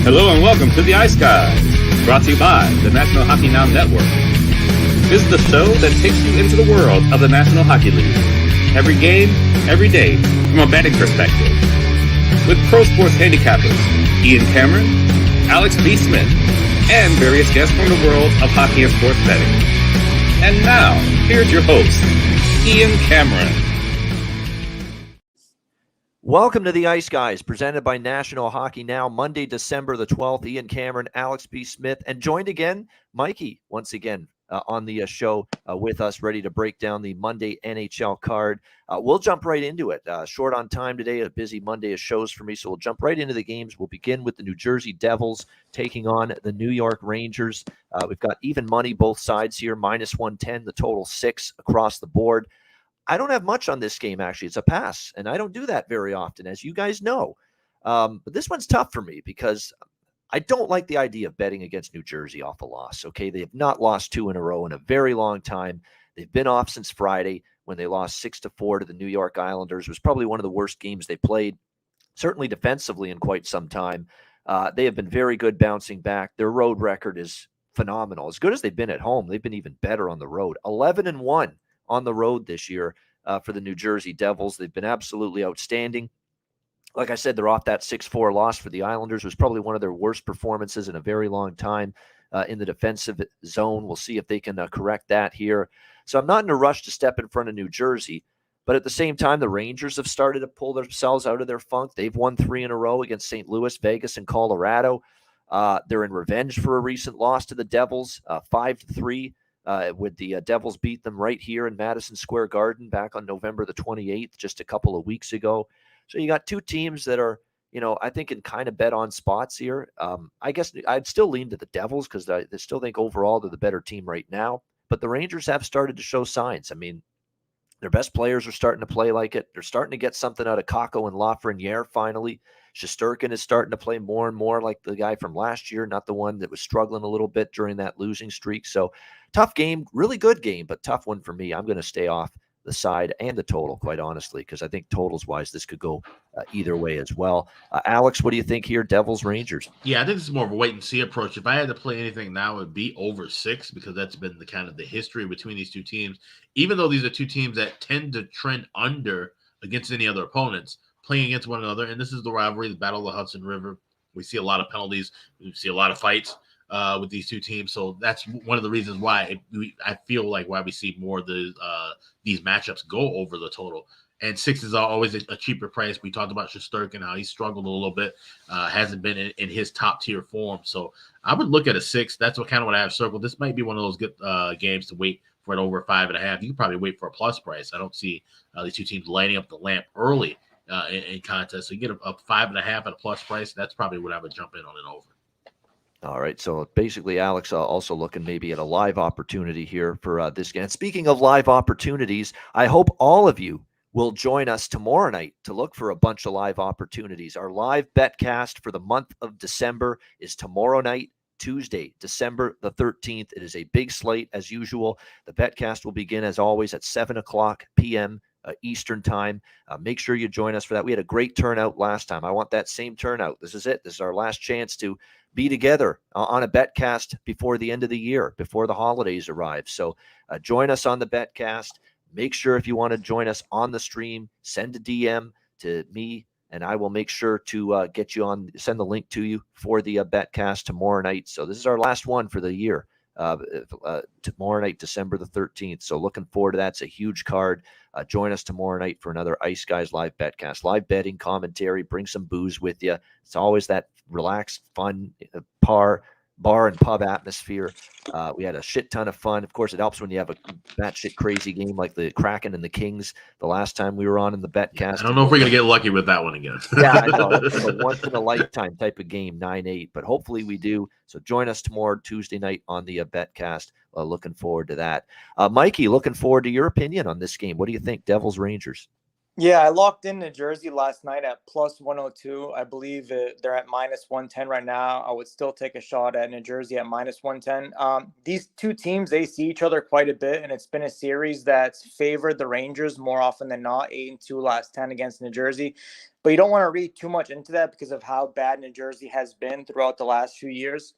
Hello and welcome to the Ice Guys, brought to you by the National Hockey Now Network. This is the show that takes you into the world of the National Hockey League. Every game, every day, from a betting perspective. With pro sports handicappers, Ian Cameron, Alex B. Smith, and various guests from the world of hockey and sports betting. And now, here's your host, Ian Cameron. Welcome to the Ice Guys, presented by National Hockey Now, Monday, December the 12th. Ian Cameron, Alex B. Smith, and joined again, Mikey, once again, on the show with us, ready to break down the Monday NHL card. We'll jump right into it. Short on time today, a busy Monday of shows for me, so we'll jump right into the games. We'll begin with the New Jersey Devils taking on the New York Rangers. We've got even money both sides here, minus 110, the total 6 across the board. I don't have much on this game, actually. It's a pass, and I don't do that very often, as you guys know. But this one's tough for me because I don't like the idea of betting against New Jersey off a loss, okay? They have not lost 2 in a row in a very long time. They've been off since Friday when they lost 6-4 to the New York Islanders. It was probably one of the worst games they played, certainly defensively, in quite some time. They have been very good bouncing back. Their road record is phenomenal. As good as they've been at home, they've been even better on the road. 11-1. On the road this year for the New Jersey Devils. They've been absolutely outstanding. Like I said, they're off that 6-4 loss for the Islanders. It was probably one of their worst performances in a very long time in the defensive zone. We'll see if they can correct that here. So I'm not in a rush to step in front of New Jersey, but at the same time, the Rangers have started to pull themselves out of their funk. They've won 3 in a row against St. Louis, Vegas, and Colorado. They're in revenge for a recent loss to the Devils, 5-3. With the Devils beat them right here in Madison Square Garden back on November the 28th, just a couple of weeks ago. So you got two teams that are, I think can kind of bet on spots here. I guess I'd still lean to the Devils because I still think overall they're the better team right now. But the Rangers have started to show signs. I mean, their best players are starting to play like it. They're starting to get something out of Kakko and Lafreniere finally. Shesterkin is starting to play more and more like the guy from last year, not the one that was struggling a little bit during that losing streak. So tough game, really good game, but tough one for me. I'm going to stay off the side and the total, quite honestly, because I think totals-wise this could go either way as well. Alex, what do you think here, Devils, Rangers? Yeah, I think this is more of a wait-and-see approach. If I had to play anything now, it would be over 6 because that's been the kind of the history between these two teams. Even though these are two teams that tend to trend under against any other opponents, playing against one another, and this is the rivalry, the Battle of the Hudson River. We see a lot of penalties. We see a lot of fights with these two teams. So that's one of the reasons why I feel like why we see more of these matchups go over the total. And 6 is always a cheaper price. We talked about Shesterkin, how he struggled a little bit, hasn't been in his top-tier form. So I would look at a 6. That's what I have circled. This might be one of those good games to wait for it over 5.5. You can probably wait for a plus price. I don't see these two teams lighting up the lamp early in contest. So you get a 5.5 at a plus price. That's probably what I would jump in on it over. All right, so basically, Alex also looking maybe at a live opportunity here for this game. And speaking of live opportunities, I hope all of you will join us tomorrow night to look for a bunch of live opportunities. Our live betcast for the month of December is tomorrow night, Tuesday, December the 13th. It is a big slate as usual. The betcast will begin as always at 7:00 p.m. Eastern time. Make sure you join us for that. We had a great turnout last time. I want that same turnout. This is it. This is our last chance to be together on a betcast before the end of the year, before the holidays arrive. So join us on the betcast. Make sure if you want to join us on the stream, send a DM to me, and I will make sure to get you on, send the link to you for the betcast tomorrow night. So this is our last one for the year. Tomorrow night, December the 13th. So looking forward to that. It's a huge card. Join us tomorrow night for another Ice Guys live betcast, live betting commentary. Bring some booze with you. It's always that relaxed, fun bar and pub atmosphere. We had a shit ton of fun. Of course, it helps when you have a batshit crazy game like the Kraken and the Kings the last time we were on in the betcast. I don't know if we're going to get lucky with that one again. Yeah, I know. It's a once-in-a-lifetime type of game, 9-8. But hopefully we do. So join us tomorrow, Tuesday night on the betcast. Looking forward to that. Mikey, looking forward to your opinion on this game. What do you think, Devils, Rangers? Yeah, I locked in New Jersey last night at plus 102. I believe they're at minus 110 right now. I would still take a shot at New Jersey at minus 110. These two teams, they see each other quite a bit, and it's been a series that's favored the Rangers more often than not, 8-2 last 10 against New Jersey. But you don't want to read too much into that because of how bad New Jersey has been throughout the last few years.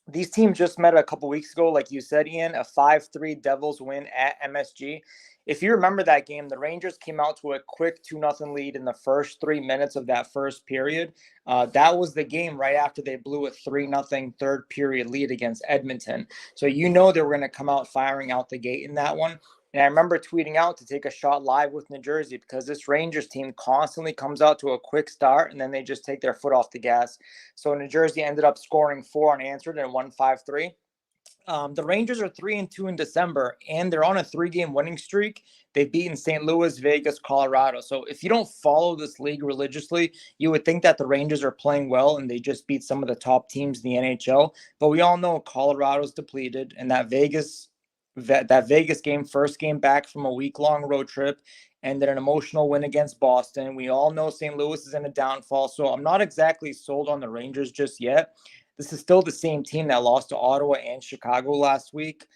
These teams just met a couple weeks ago, like you said, Ian, a 5-3 Devils win at MSG. If you remember that game, the Rangers came out to a quick 2-0 lead in the first 3 minutes of that first period. That was the game right after they blew a 3-0 third period lead against Edmonton. So you know they were going to come out firing out the gate in that one. And I remember tweeting out to take a shot live with New Jersey because this Rangers team constantly comes out to a quick start and then they just take their foot off the gas. So New Jersey ended up scoring 4 unanswered and won 5-3. The Rangers are 3-2 in December, and they're on a 3-game winning streak. They've beaten St. Louis, Vegas, Colorado. So if you don't follow this league religiously, you would think that the Rangers are playing well and they just beat some of the top teams in the NHL. But we all know Colorado's depleted, and that Vegas game, first game back from a week-long road trip, and then an emotional win against Boston. We all know St. Louis is in a downfall, so I'm not exactly sold on the Rangers just yet. This is still the same team that lost to Ottawa and Chicago last week.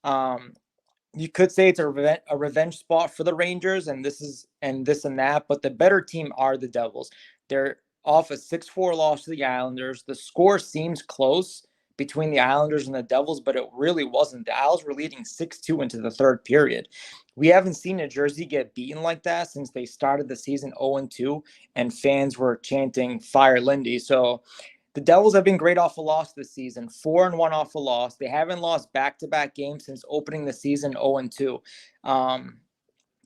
You could say it's a revenge spot for the Rangers, and this and that, but the better team are the Devils. They're off a 6-4 loss to the Islanders. The score seems close between the Islanders and the Devils, but it really wasn't. The Isles were leading 6-2 into the third period. We haven't seen New Jersey get beaten like that since they started the season 0-2, and fans were chanting "Fire Lindy." So the Devils have been great off a loss this season, 4-1 off a loss. They haven't lost back-to-back games since opening the season 0-2.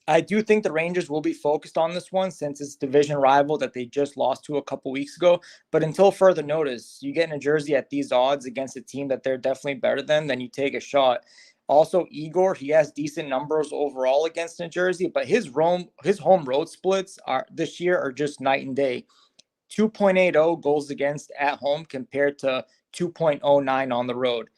I do think the Rangers will be focused on this one since it's division rival that they just lost to a couple weeks ago. But until further notice, you get New Jersey at these odds against a team that they're definitely better than, then you take a shot. Also, Igor, he has decent numbers overall against New Jersey, but his home road splits this year are just night and day. 2.80 goals against at home compared to 2.09 on the road.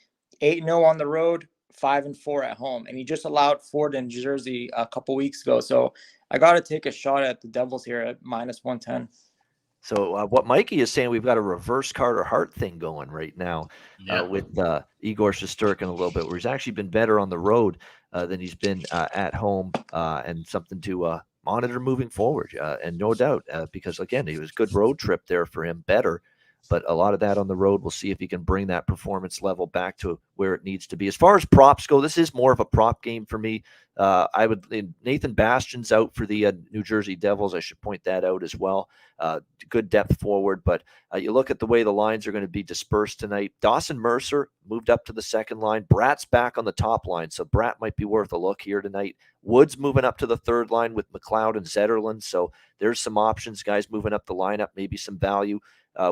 8-0 on the road, 5-4 at home. And he just allowed 4 to New Jersey a couple weeks ago. So I got to take a shot at the Devils here at -110. So what Mikey is saying, we've got a reverse Carter Hart thing going right now with Igor Shesterkin a little bit, where he's actually been better on the road than he's been at home, and something to monitor moving forward. And no doubt, because again, it was a good road trip there for him, better. But a lot of that on the road, we'll see if he can bring that performance level back to where it needs to be. As far as props go, this is more of a prop game for me. Nathan Bastian's out for the New Jersey Devils. I should point that out as well. Good depth forward, but you look at the way the lines are going to be dispersed tonight. Dawson Mercer moved up to the second line. Bratt's back on the top line, so Bratt might be worth a look here tonight. Woods moving up to the third line with McLeod and Zetterlund, so there's some options, guys moving up the lineup, maybe some value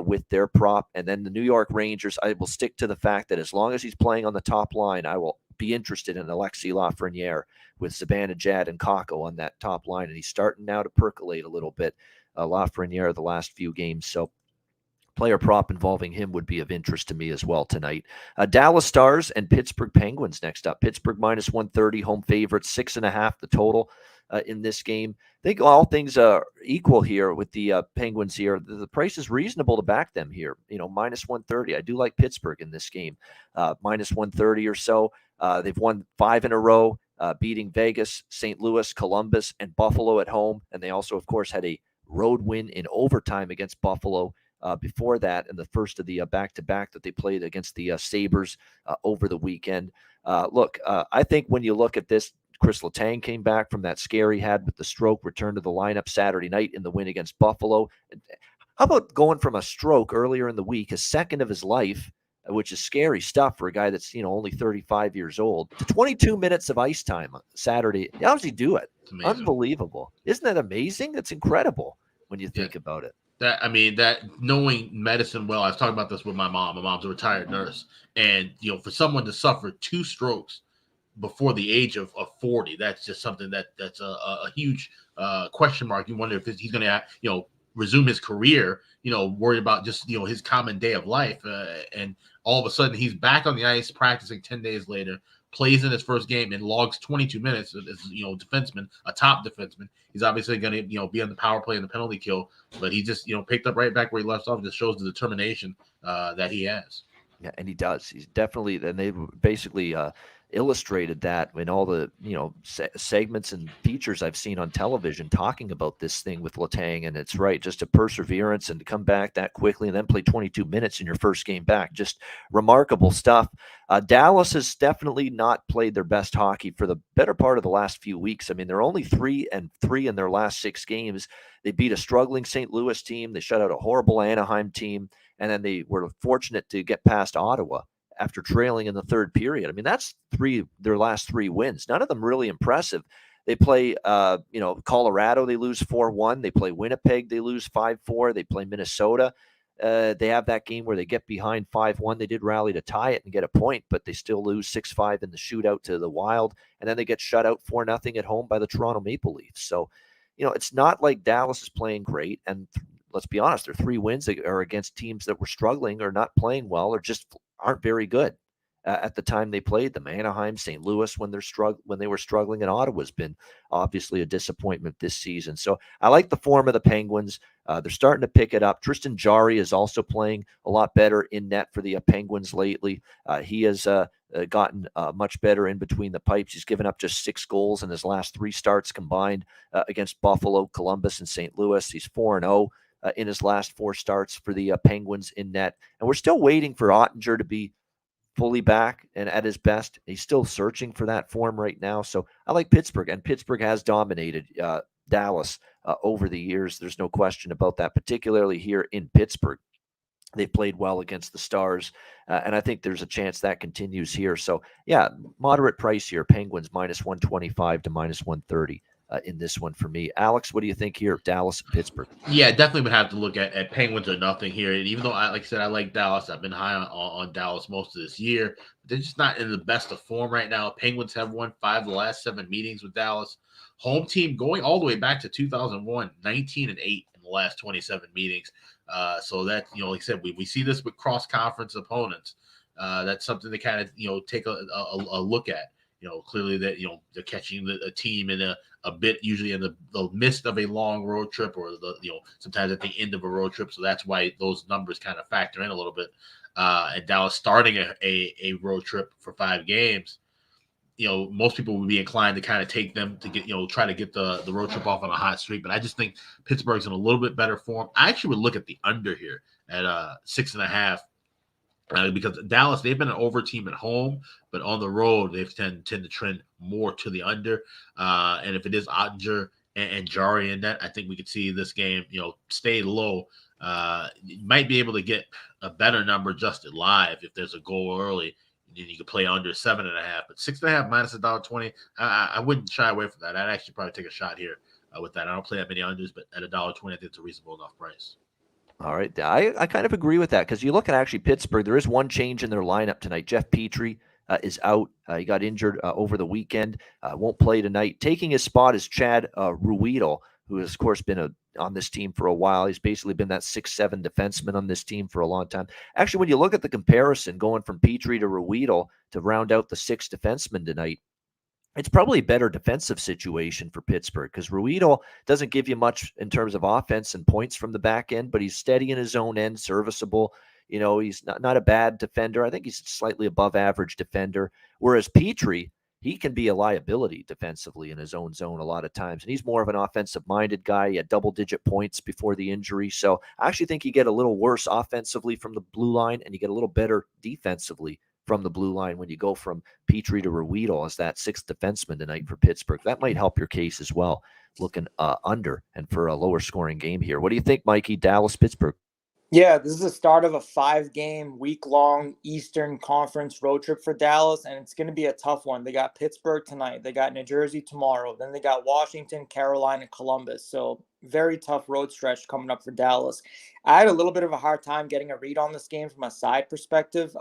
with their prop. And then the New York Rangers, I will stick to the fact that as long as he's playing on the top line, I will be interested in Alexis Lafreniere with Zibanejad and Kakko on that top line. And he's starting now to percolate a little bit, Lafreniere, the last few games. So player prop involving him would be of interest to me as well tonight. Dallas Stars and Pittsburgh Penguins next up. Pittsburgh -130, home favorite, 6.5 the total in this game. I think all things are equal here with the Penguins here. The price is reasonable to back them here, -130. I do like Pittsburgh in this game, -130 or so. They've won 5 in a row, beating Vegas, St. Louis, Columbus, and Buffalo at home. And they also, of course, had a road win in overtime against Buffalo before that, in the first of the back-to-back that they played against the Sabres over the weekend. I think when you look at this, Chris Letang came back from that scare he had with the stroke, returned to the lineup Saturday night in the win against Buffalo. How about going from a stroke earlier in the week, a second of his life, which is scary stuff for a guy that's only 35 years old, to 22 minutes of ice time Saturday? How does he do it? Unbelievable. Isn't that amazing? That's incredible when you think about it. That knowing medicine well, I was talking about this with my mom. My mom's a retired nurse. And, for someone to suffer 2 strokes before the age of 40, that's just something that's a huge question mark. You wonder if he's going to, resume his career, worried about just, his common day of life. And all of a sudden he's back on the ice practicing 10 days later, plays in his first game and logs 22 minutes as, defenseman, a top defenseman. He's obviously going to, be on the power play and the penalty kill, but he just, picked up right back where he left off. Just shows the determination that he has. Yeah, and he does. He's definitely, and they basically, illustrated that in all the segments and features I've seen on television talking about this thing with Letang. And it's right, just a perseverance and to come back that quickly and then play 22 minutes in your first game back. Just remarkable stuff. Dallas has definitely not played their best hockey for the better part of the last few weeks. I mean, they're only 3-3 in their last 6 games. They beat a struggling St. Louis team. They shut out a horrible Anaheim team. And then they were fortunate to get past Ottawa after trailing in the third period. I mean, that's their last 3 wins. None of them really impressive. They play, Colorado, they lose 4-1. They play Winnipeg, they lose 5-4. They play Minnesota. They have that game where they get behind 5-1. They did rally to tie it and get a point, but they still lose 6-5 in the shootout to the Wild. And then they get shut out 4-0 at home by the Toronto Maple Leafs. So, it's not like Dallas is playing great. And let's be honest, their 3 wins are against teams that were struggling or not playing well or just aren't very good at the time they played them. Anaheim, St. Louis, when they were struggling, and Ottawa's been obviously a disappointment this season. So I like the form of the Penguins. They're starting to pick it up. Tristan Jarry is also playing a lot better in net for the Penguins lately. He has gotten much better in between the pipes. He's given up just 6 goals in his last 3 starts combined against Buffalo, Columbus, and St. Louis. He's 4-0. In his last 4 starts for the Penguins in net. And we're still waiting for Ottinger to be fully back and at his best. He's still searching for that form right now. So I like Pittsburgh, and Pittsburgh has dominated Dallas over the years. There's no question about that, particularly here in Pittsburgh. They've played well against the Stars, and I think there's a chance that continues here. So, yeah, moderate price here. Penguins -125 to -130. In this one for me. Alex, what do you think here? Dallas and Pittsburgh. Yeah, definitely would have to look at Penguins or nothing here. And even though, like I said, I like Dallas, I've been high on Dallas most of this year. They're just not in the best of form right now. Penguins have won 5 of the last 7 meetings with Dallas. Home team going all the way back to 2001, 19-8 in the last 27 meetings. So that, like I said, we see this with cross-conference opponents. That's something to kind of, take a look at. Clearly that, they're catching a team in a bit, usually in the midst of a long road trip or sometimes at the end of a road trip. So that's why those numbers kind of factor in a little bit. And Dallas starting a road trip for 5 games, most people would be inclined to kind of take them to get, try to get the road trip off on a hot streak. But I just think Pittsburgh's in a little bit better form. I actually would look at the under here at 6.5. Because Dallas, they've been an over team at home, but on the road, they tend to trend more to the under. And if it is Ottinger and Jarry in that, I think we could see this game, stay low. You might be able to get a better number adjusted live if there's a goal early. You could play under 7.5, but 6.5 minus $1.20. I wouldn't shy away from that. I'd actually probably take a shot here with that. I don't play that many unders, but at $1.20, I think it's a reasonable enough price. All right. I kind of agree with that because you look at actually Pittsburgh, there is one change in their lineup tonight. Jeff Petrie is out. He got injured over the weekend, won't play tonight. Taking his spot is Chad Ruedel, who has, of course, been on this team for a while. He's basically been that 6'7" defenseman on this team for a long time. Actually, when you look at the comparison going from Petrie to Ruedel to round out the 6th defenseman tonight, it's probably a better defensive situation for Pittsburgh because Ruedel doesn't give you much in terms of offense and points from the back end, but he's steady in his own end, serviceable. He's not a bad defender. I think he's slightly above average defender. Whereas Petrie, he can be a liability defensively in his own zone a lot of times. And he's more of an offensive-minded guy. He had double-digit points before the injury. So I actually think you get a little worse offensively from the blue line, and you get a little better defensively from the blue line when you go from Petrie to Ruedel as that 6th defenseman tonight for Pittsburgh. That might help your case as well, looking under and for a lower scoring game here. What do you think, Mikey? Dallas, Pittsburgh? Yeah, this is the start of a 5-game, week-long Eastern Conference road trip for Dallas, and it's going to be a tough one. They got Pittsburgh tonight. They got New Jersey tomorrow. Then they got Washington, Carolina, Columbus. So very tough road stretch coming up for Dallas. I had a little bit of a hard time getting a read on this game from a side perspective.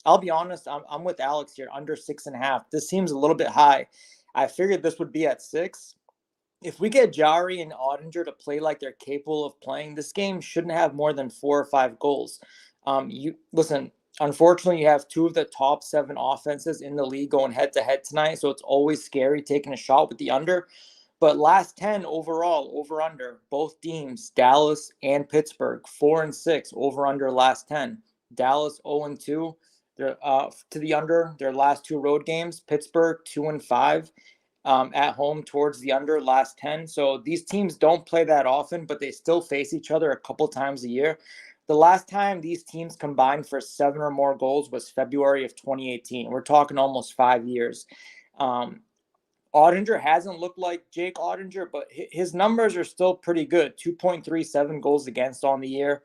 I'll be honest, I'm with Alex here, under 6.5. This seems a little bit high. I figured this would be at 6. If we get Jarry and Ottinger to play like they're capable of playing, this game shouldn't have more than 4 or 5 goals. Unfortunately, you have 2 of the top 7 offenses in the league going head-to-head tonight, so it's always scary taking a shot with the under. But last 10 overall, over-under, both teams, Dallas and Pittsburgh, 4-6 over-under last 10. Dallas 0-2. They're to the under their last 2 road games. Pittsburgh 2-5 at home towards the under last 10. So these teams don't play that often, but they still face each other a couple times a year. The last time these teams combined for 7 or more goals was February of 2018. We're talking almost 5 years. Ottinger hasn't looked like Jake Ottinger, but his numbers are still pretty good. 2.37 goals against on the year.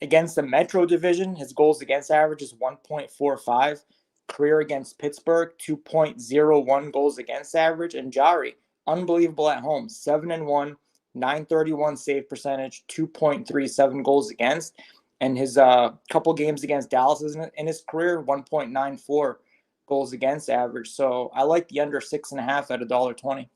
Against the Metro Division, his goals against average is 1.45. Career against Pittsburgh, 2.01 goals against average. And Jari, unbelievable at home, 7-1, 931 save percentage, 2.37 goals against. And his couple games against Dallas in his career, 1.94 goals against average. So I like the under 6.5 at $1.20.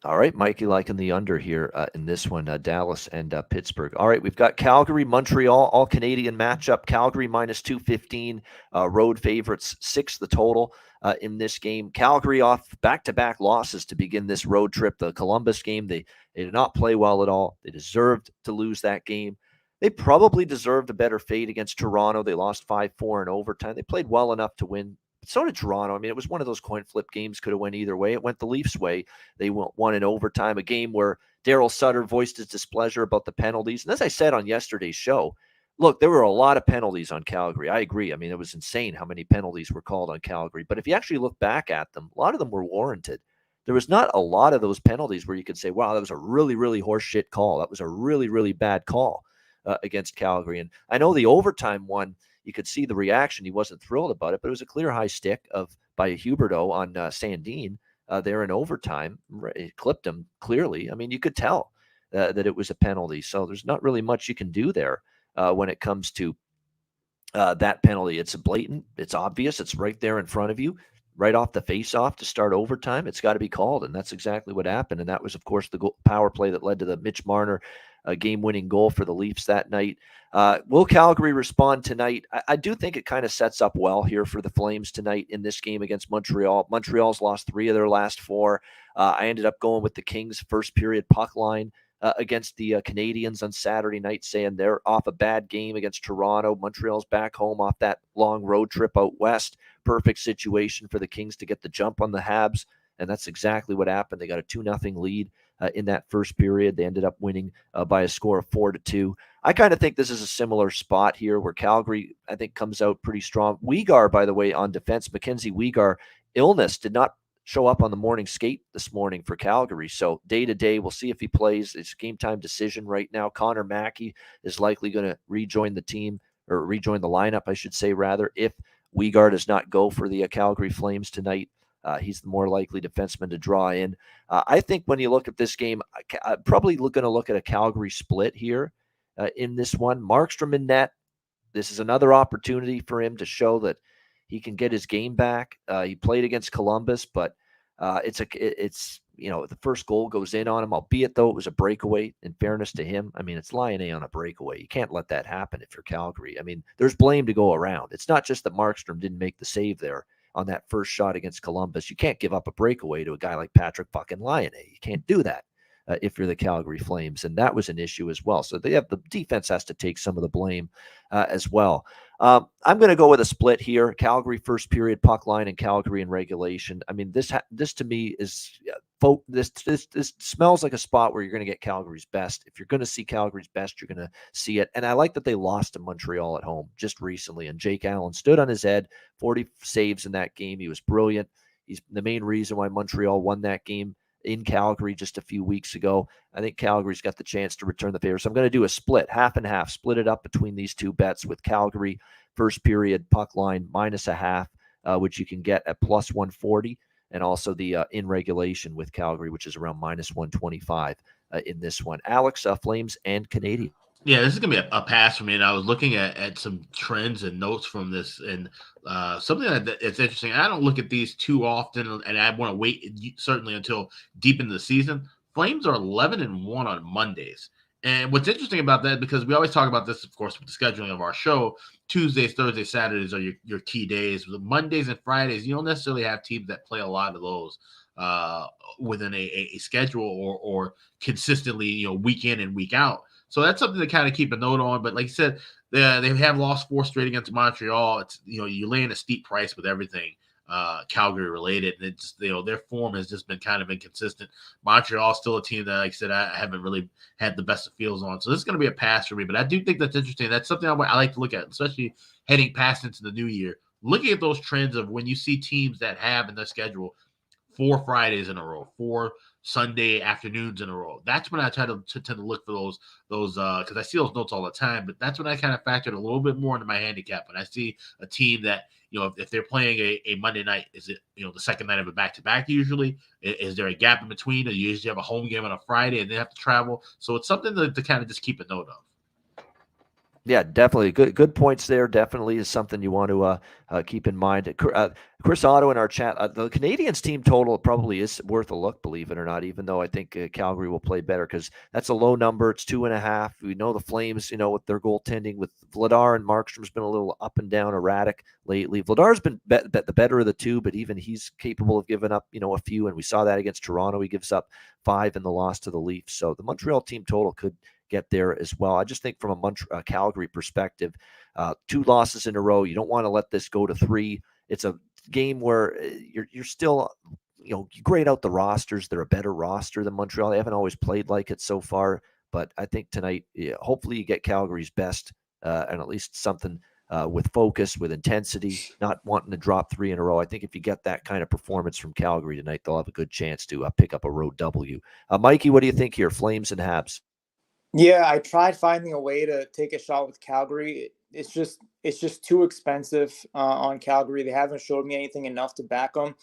All right, Mikey liking the under here in this one, Dallas and Pittsburgh. All right, we've got Calgary, Montreal, all Canadian matchup. Calgary minus 215, road favorites, 6 the total in this game. Calgary off back-to-back losses to begin this road trip. The Columbus game, they did not play well at all. They deserved to lose that game. They probably deserved a better fate against Toronto. They lost 5-4 in overtime. They played well enough to win. But so did Toronto. I mean, it was one of those coin flip games. Could have went either way. It went the Leafs' way. They won in overtime, a game where Darryl Sutter voiced his displeasure about the penalties. And as I said on yesterday's show, look, there were a lot of penalties on Calgary. I agree. I mean, it was insane how many penalties were called on Calgary. But if you actually look back at them, a lot of them were warranted. There was not a lot of those penalties where you could say, wow, that was a really, really horseshit call. That was a really, really bad call against Calgary. And I know the overtime one, you could see the reaction. He wasn't thrilled about it, but it was a clear high stick by Huberdeau on Sandin there in overtime. It clipped him clearly. I mean, you could tell that it was a penalty. So there's not really much you can do there when it comes to that penalty. It's blatant. It's obvious. It's right there in front of you, right off the face-off to start overtime. It's got to be called, and that's exactly what happened. And that was, of course, the power play that led to the Mitch Marner game-winning goal for the Leafs that night. Will Calgary respond tonight? I do think it kind of sets up well here for the Flames tonight in this game against Montreal. Montreal's lost 3 of their last 4. I ended up going with the Kings' first period puck line against the Canadiens on Saturday night, saying they're off a bad game against Toronto. Montreal's back home off that long road trip out west. Perfect situation for the Kings to get the jump on the Habs, and that's exactly what happened. They got a 2-0 lead in that first period. They ended up winning by a score of 4-2. I kind of think this is a similar spot here where Calgary, I think, comes out pretty strong. Weegar, by the way, on defense, Mackenzie Weegar, illness, did not show up on the morning skate this morning for Calgary. So day to day, we'll see if he plays. It's a game time decision right now. Connor Mackey is likely going to rejoin the team, or rejoin the lineup, I should say, rather, if Weegar does not go for the Calgary Flames tonight. He's the more likely defenseman to draw in. I think when you look at this game, I'm probably going to look at a Calgary split here in this one. Markstrom in net. This is another opportunity for him to show that he can get his game back. He played against Columbus, but it's the first goal goes in on him, albeit though it was a breakaway. In fairness to him, I mean, it's Lion A on a breakaway. You can't let that happen if you're Calgary. I mean, there's blame to go around. It's not just that Markstrom didn't make the save there on that first shot against Columbus. You can't give up a breakaway to a guy like Patrick fucking Lion A. You can't do that if you're the Calgary Flames, and that was an issue as well. So the defense has to take some of the blame as well. I'm going to go with a split here. Calgary first period puck line and Calgary in regulation. I mean, this to me is this smells like a spot where you're going to get Calgary's best. If you're going to see Calgary's best, you're going to see it. And I like that they lost to Montreal at home just recently. And Jake Allen stood on his head, 40 saves in that game. He was brilliant. He's the main reason why Montreal won that game in Calgary just a few weeks ago. I think Calgary's got the chance to return the favor. So I'm going to do a split, half and half, split it up between these two bets with Calgary first period puck line -0.5, which you can get at +140, and also the in regulation with Calgary, which is around -125 in this one. Alex, Flames and Canadian. Yeah, this is going to be a pass for me. And I was looking at some trends and notes from this, and something that's interesting. I don't look at these too often, and I want to wait certainly until deep into the season. Flames are 11-1 on Mondays. And what's interesting about that, because we always talk about this, of course, with the scheduling of our show, Tuesdays, Thursdays, Saturdays are your key days. The Mondays and Fridays, you don't necessarily have teams that play a lot of those within a schedule or consistently, week in and week out. So that's something to kind of keep a note on. But like you said, they have lost 4 straight against Montreal. It's, you laying a steep price with everything Calgary related. And it's, their form has just been kind of inconsistent. Montreal still a team that, like I said, I haven't really had the best of feels on. So this is going to be a pass for me. But I do think that's interesting. That's something I like to look at, especially heading past into the new year. Looking at those trends of when you see teams that have in their schedule 4 Fridays in a row, 4 Sunday afternoons in a row. That's when I tend to look for those because I see those notes all the time. But that's when I kind of factored a little bit more into my handicap. When I see a team that, if they're playing a Monday night, is it the second night of a back-to-back usually? Is there a gap in between? Or you usually have a home game on a Friday and they have to travel? So it's something to kind of just keep a note of. Yeah, definitely. Good points there. Definitely is something you want to keep in mind. Chris Otto in our chat, the Canadians team total probably is worth a look, believe it or not, even though I think Calgary will play better because that's a low number. It's 2.5. We know the Flames, with their goaltending with Vladar and Markstrom's been a little up and down erratic lately. Vladar's been the better of the two, but even he's capable of giving up, a few. And we saw that against Toronto. He gives up 5 in the loss to the Leafs. So the Montreal team total could get there as well. I just think from a Calgary perspective, 2 losses in a row, you don't want to let this go to 3. It's a game where you're still, you grade out the rosters. They're a better roster than Montreal. They haven't always played like it so far, but I think tonight, hopefully you get Calgary's best and at least something with focus, with intensity, not wanting to drop 3 in a row. I think if you get that kind of performance from Calgary tonight, they'll have a good chance to pick up a road W. Mikey, what do you think here? Flames and Habs. Yeah, I tried finding a way to take a shot with Calgary. It's just too expensive on Calgary. They haven't showed me anything enough to back them.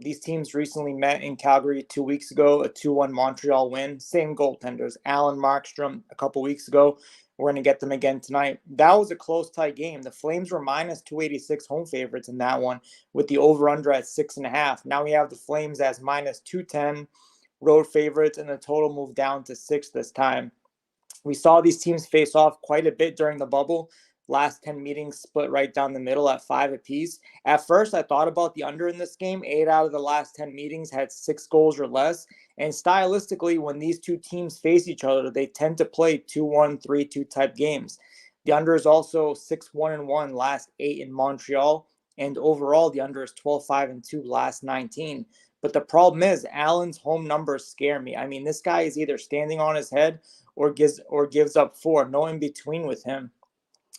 These teams recently met in Calgary 2 weeks ago, a 2-1 Montreal win. Same goaltenders, Allen, Markstrom a couple weeks ago. We're going to get them again tonight. That was a close, tight game. The Flames were minus 286 home favorites in that one with the over-under at 6.5. Now we have the Flames as minus 210 road favorites, and the total moved down to 6 this time. We saw these teams face off quite a bit during the bubble. Last 10 meetings split right down the middle at 5 apiece. At first, I thought about the under in this game. 8 out of the last 10 meetings had 6 goals or less. And stylistically, when these two teams face each other, they tend to play 2-1, 3-2 type games. The under is also 6-1-1 last 8 in Montreal. And overall, the under is 12-5-2 last 19. But the problem is Allen's home numbers scare me. I mean, this guy is either standing on his head or gives up 4. No in between with him.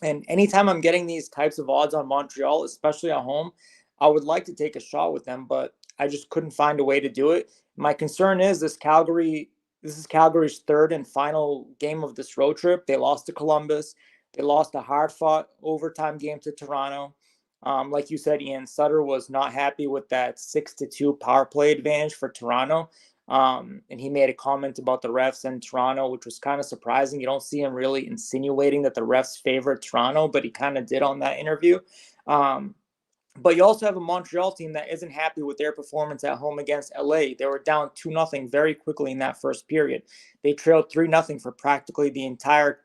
And anytime I'm getting these types of odds on Montreal, especially at home, I would like to take a shot with them, but I just couldn't find a way to do it. My concern is this is Calgary's 3rd and final game of this road trip. They lost to Columbus. They lost a hard-fought overtime game to Toronto. Like you said, Ian, Sutter was not happy with that 6-2 power play advantage for Toronto. And he made a comment about the refs in Toronto, which was kind of surprising. You don't see him really insinuating that the refs favored Toronto, but he kind of did on that interview. But you also have a Montreal team that isn't happy with their performance at home against LA. They were down 2-0 very quickly in that first period. They trailed 3-0 for practically the entire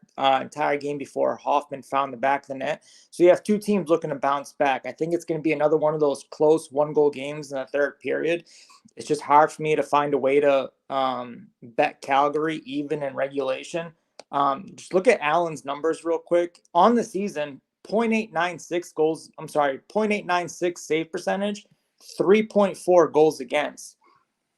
game before Hoffman found the back of the net. So you have two teams looking to bounce back. I think it's going to be another one of those close 1-goal games in the third period. It's just hard for me to find a way to bet Calgary even in regulation. Just look at Allen's numbers real quick. On the season, 0.896 save percentage, 3.4 goals against.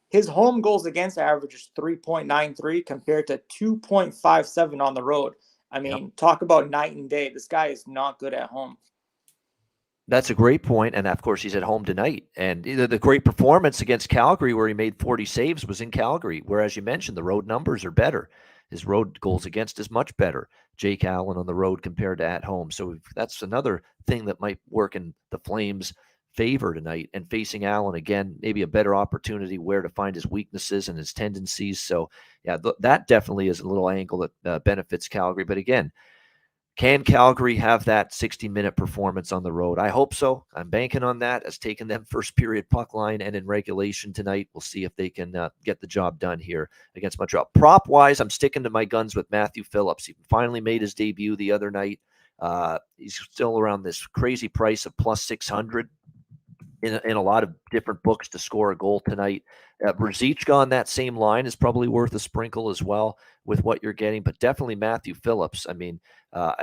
His home goals against average is 3.93 compared to 2.57 on the road. I mean, Talk about night and day. This guy is not good at home. That's a great point. And of course, he's at home tonight. And the great performance against Calgary, where he made 40 saves, was in Calgary. Whereas you mentioned, the road numbers are better. His road goals against is much better. Jake Allen on the road compared to at home. So that's another thing that might work in the Flames' favor tonight. And facing Allen again, maybe a better opportunity where to find his weaknesses and his tendencies. So yeah, that definitely is a little angle that benefits Calgary. But again, can Calgary have that 60-minute performance on the road? I hope so. I'm banking on that as taking them first period puck line and in regulation tonight. We'll see if they can get the job done here against Montreal. Prop-wise, I'm sticking to my guns with Matthew Phillips. He finally made his debut the other night. He's still around this crazy price of plus 600. in a lot of different books to score a goal tonight. Brzezinski on that same line is probably worth a sprinkle as well with what you're getting, but definitely Matthew Phillips. I mean,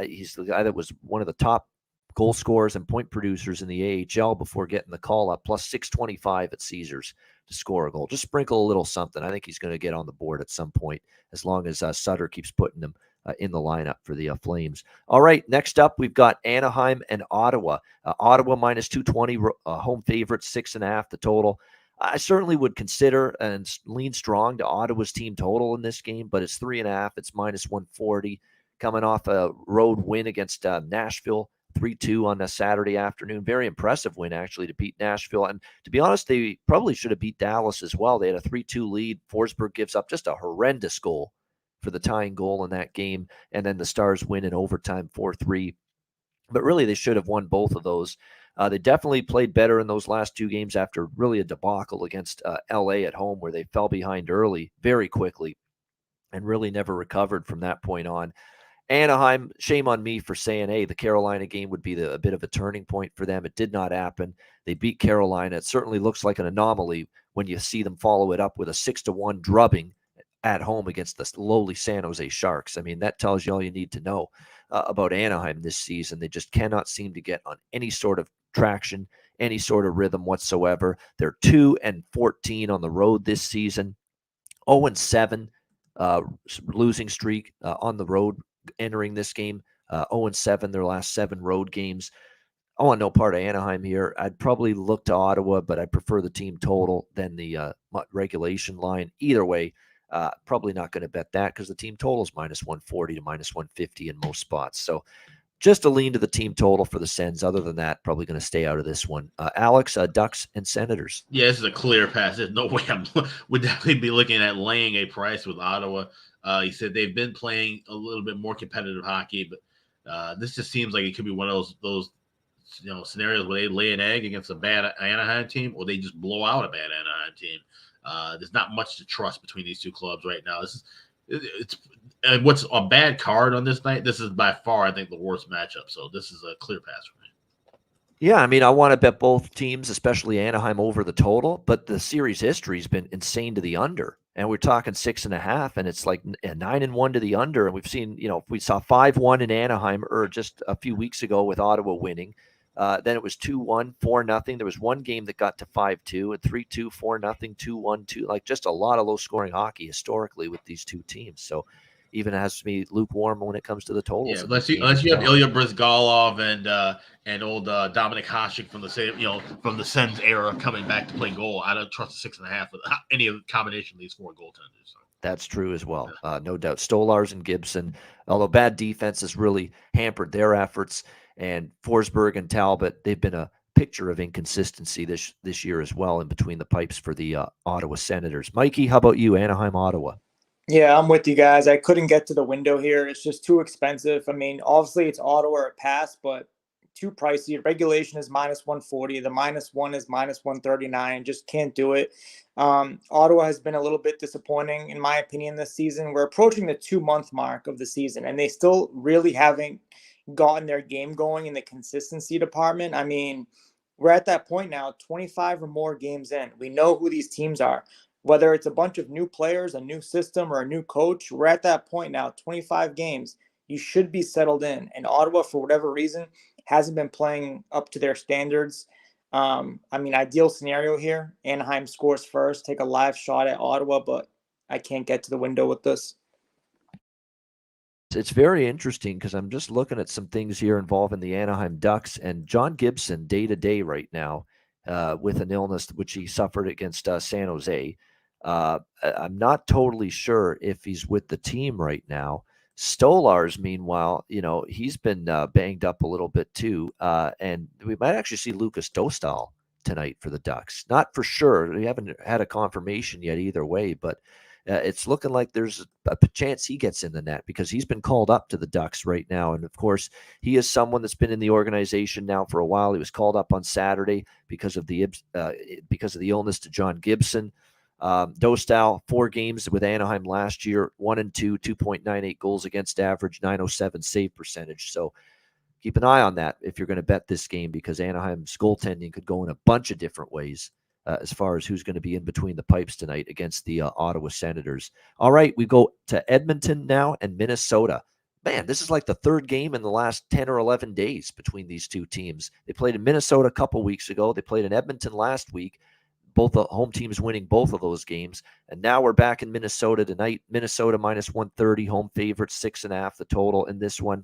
he's the guy that was one of the top goal scorers and point producers in the AHL before getting the call up, plus 625 at Caesars to score a goal. Just sprinkle a little something. I think he's going to get on the board at some point, as long as Sutter keeps putting him in the lineup for the Flames. All right, next up, we've got Anaheim and Ottawa. Ottawa minus 220, home favorite, 6.5 the total. I certainly would consider and lean strong to Ottawa's team total in this game, but it's 3.5. It's minus 140, coming off a road win against Nashville, 3-2 on a Saturday afternoon. Very impressive win, actually, to beat Nashville. And to be honest, they probably should have beat Dallas as well. They had a 3-2 lead. Forsberg gives up just a horrendous goal for the tying goal in that game. And then the Stars win in overtime 4-3. But really, they should have won both of those. They definitely played better in those last two games after really a debacle against LA at home, where they fell behind early very quickly and really never recovered from that point on. Anaheim, shame on me for saying, hey, the Carolina game would be a bit of a turning point for them. It did not happen. They beat Carolina. It certainly looks like an anomaly when you see them follow it up with a 6-1 drubbing at home against the lowly San Jose Sharks. I mean, that tells you all you need to know about Anaheim this season. They just cannot seem to get on any sort of traction, any sort of rhythm whatsoever. They're 2-14 on the road this season, 0-7 losing streak on the road entering this game, 0-7 their last 7 road games. I want no part of Anaheim here. I'd probably look to Ottawa, but I prefer the team total than the regulation line. Either way, probably not going to bet that because the team total is minus 140 to minus 150 in most spots. So just a lean to the team total for the Sens. Other than that, probably going to stay out of this one. Alex, Ducks and Senators. Yeah, this is a clear pass. There's no way I would definitely be looking at laying a price with Ottawa. He said they've been playing a little bit more competitive hockey, but this just seems like it could be one of those scenarios where they lay an egg against a bad Anaheim team, or they just blow out a bad Anaheim team. There's not much to trust between these two clubs right now. And what's a bad card on this night? This is by far, I think, the worst matchup. So this is a clear pass for me. Yeah, I mean, I want to bet both teams, especially Anaheim, over the total, but the series history has been insane to the under. And we're talking 6.5, and it's like 9-1 to the under. And we've seen, we saw 5-1 in Anaheim just a few weeks ago with Ottawa winning. Then it was 2-1, 4-0. There was one game that got to 5-2 and 3-2, 4-0, 2-1, 2. Like just a lot of low scoring hockey historically with these two teams. So even has to be lukewarm when it comes to the totals. Yeah, unless you have Ilya Brizgalov and old Dominic Hasek from the same, from the Sens era coming back to play goal. I don't trust the 6.5 with any of the combination of these 4 goaltenders. So. That's true as well. No doubt. Stolars and Gibson, although bad defense has really hampered their efforts, and Forsberg and Talbot, they've been a picture of inconsistency this year as well in between the pipes for the Ottawa Senators. Mikey, how about you? Anaheim, Ottawa. Yeah, I'm with you guys. I couldn't get to the window here. It's just too expensive. I mean, obviously it's Ottawa or a pass, but too pricey. Regulation is minus 140. The -1 is minus 139. Just can't do it. Ottawa has been a little bit disappointing, in my opinion, this season. We're approaching the 2-month mark of the season, and they still really haven't gotten their game going in the consistency department. I mean, we're at that point now, 25 or more games in. We know who these teams are. Whether it's a bunch of new players, a new system, or a new coach, we're at that point now, 25 games. You should be settled in. And Ottawa, for whatever reason, hasn't been playing up to their standards. I mean, ideal scenario here, Anaheim scores first, take a live shot at Ottawa, but I can't get to the window with this. It's very interesting because I'm just looking at some things here involving the Anaheim Ducks and John Gibson day-to-day right now with an illness which he suffered against San Jose. I'm not totally sure if he's with the team right now. Stolars, meanwhile, he's been banged up a little bit too. And we might actually see Lucas Dostal tonight for the Ducks. Not for sure. We haven't had a confirmation yet either way, but it's looking like there's a chance he gets in the net because he's been called up to the Ducks right now. And of course, he is someone that's been in the organization now for a while. He was called up on Saturday because of the illness to John Gibson. Dostal, 4 games with Anaheim last year, 1-2, 2.98 goals against average, 907 save percentage. So keep an eye on that if you're going to bet this game, because Anaheim's goaltending could go in a bunch of different ways as far as who's going to be in between the pipes tonight against the Ottawa Senators. All right, we go to Edmonton now and Minnesota. Man, this is like the third game in the last 10 or 11 days between these two teams. They played in Minnesota a couple weeks ago. They played in Edmonton last week. Both the home teams winning both of those games. And now we're back in Minnesota tonight. Minnesota minus 130, home favorite, 6.5 the total in this one.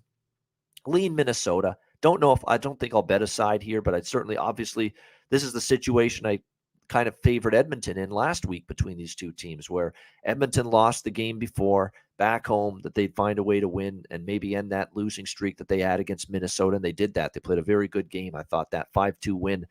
Lean Minnesota. I don't think I'll bet a side here, but I'd certainly, obviously, this is the situation I kind of favored Edmonton in last week between these two teams, where Edmonton lost the game before back home, that they'd find a way to win and maybe end that losing streak that they had against Minnesota. And they did that. They played a very good game. I thought that 5-2 win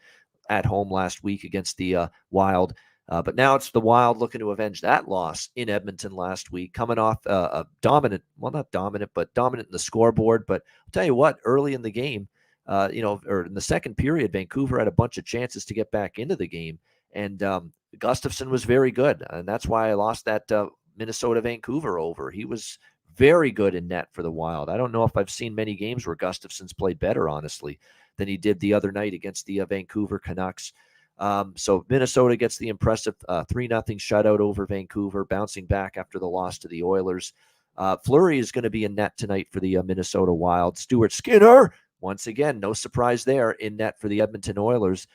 at home last week against the Wild. But now it's the Wild looking to avenge that loss in Edmonton last week, coming off a dominant, well, not dominant, but dominant in the scoreboard. But I'll tell you what, early in the game, or in the second period, Vancouver had a bunch of chances to get back into the game. And Gustafson was very good. And that's why I lost that Minnesota-Vancouver over. He was very good in net for the Wild. I don't know if I've seen many games where Gustafson's played better, honestly, than he did the other night against the Vancouver Canucks. So Minnesota gets the impressive 3-0 shutout over Vancouver, bouncing back after the loss to the Oilers. Fleury is going to be in net tonight for the Minnesota Wild. Stuart Skinner, once again, no surprise there, in net for the Edmonton Oilers.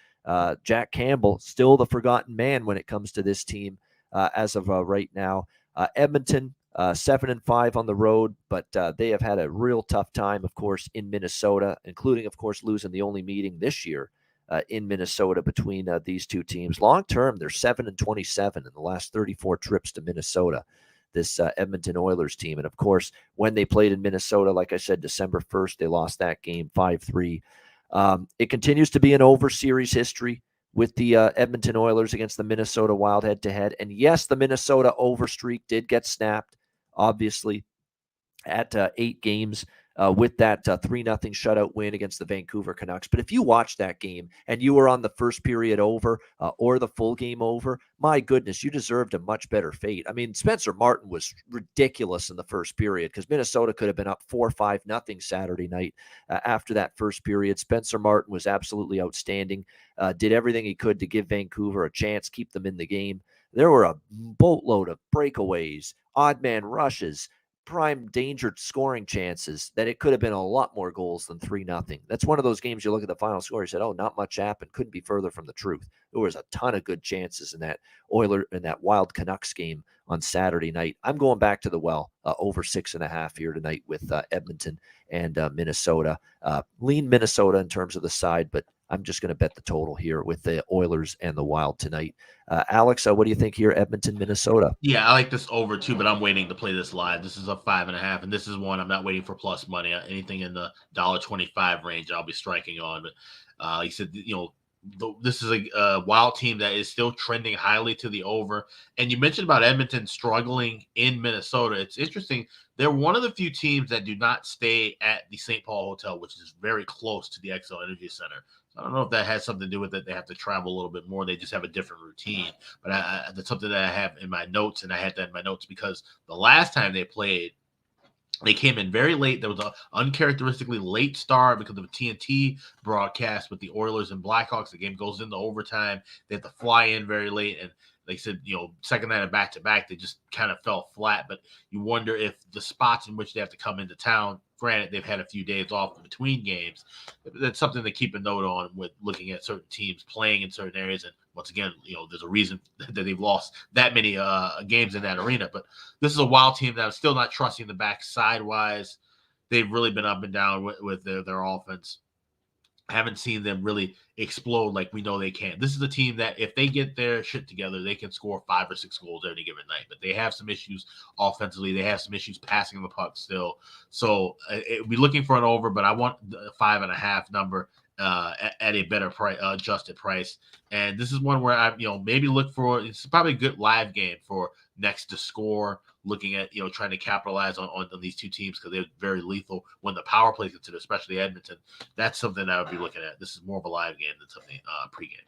Jack Campbell, still the forgotten man when it comes to this team as of right now. Edmonton, 7-5 on the road, but they have had a real tough time, of course, in Minnesota, including, of course, losing the only meeting this year in Minnesota between these two teams. Long term, they're 7-27 in the last 34 trips to Minnesota, this Edmonton Oilers team. And of course, when they played in Minnesota, like I said, December 1st, they lost that game 5-3. It continues to be an over series history with the Edmonton Oilers against the Minnesota Wild head-to-head. And yes, the Minnesota over streak did get snapped, obviously, at 8 games with that 3-0 shutout win against the Vancouver Canucks. But if you watched that game and you were on the first period over or the full game over, my goodness, you deserved a much better fate. I mean, Spencer Martin was ridiculous in the first period because Minnesota could have been up 4-5-0 Saturday night after that first period. Spencer Martin was absolutely outstanding, did everything he could to give Vancouver a chance, keep them in the game. There were a boatload of breakaways, odd man rushes, prime danger scoring chances that it could have been a lot more goals than 3-0. That's one of those games you look at the final score, you said, oh, not much happened. Couldn't be further from the truth. There was a ton of good chances in that Wild Canucks game on Saturday night. I'm going back to the well, over 6.5 here tonight with Edmonton and Minnesota. Lean Minnesota in terms of the side, but I'm just going to bet the total here with the Oilers and the Wild tonight. Alex, what do you think here, Edmonton, Minnesota? Yeah, I like this over too, but I'm waiting to play this live. This is a 5.5, and this is one I'm not waiting for plus money. Anything in the $1.25 range, I'll be striking on. But he said, this is a Wild team that is still trending highly to the over. And you mentioned about Edmonton struggling in Minnesota. It's interesting. They're one of the few teams that do not stay at the St. Paul Hotel, which is very close to the XL Energy Center. I don't know if that has something to do with it. They have to travel a little bit more. They just have a different routine. But that's something that I have in my notes, and I had that in my notes because the last time they played, they came in very late. There was an uncharacteristically late start because of a TNT broadcast with the Oilers and Blackhawks. The game goes into overtime. They have to fly in very late, and they said, second night of back-to-back, they just kind of fell flat. But you wonder if the spots in which they have to come into town, granted, they've had a few days off between games. That's something to keep a note on with looking at certain teams playing in certain areas. And once again, there's a reason that they've lost that many games in that arena. But this is a Wild team that I'm still not trusting the back side-wise. They've really been up and down with their offense. I haven't seen them really explode like we know they can. This is a team that if they get their shit together, they can score 5 or 6 goals every given night. But they have some issues offensively. They have some issues passing the puck still. So we're looking for an over, but I want the 5.5 number at a better price, adjusted price. And this is one where I, maybe look for. It's probably a good live game for next to score. Looking at trying to capitalize on these two teams because they're very lethal when the power play is considered, especially Edmonton. That's something I would be looking at. This is more of a live game than something pregame.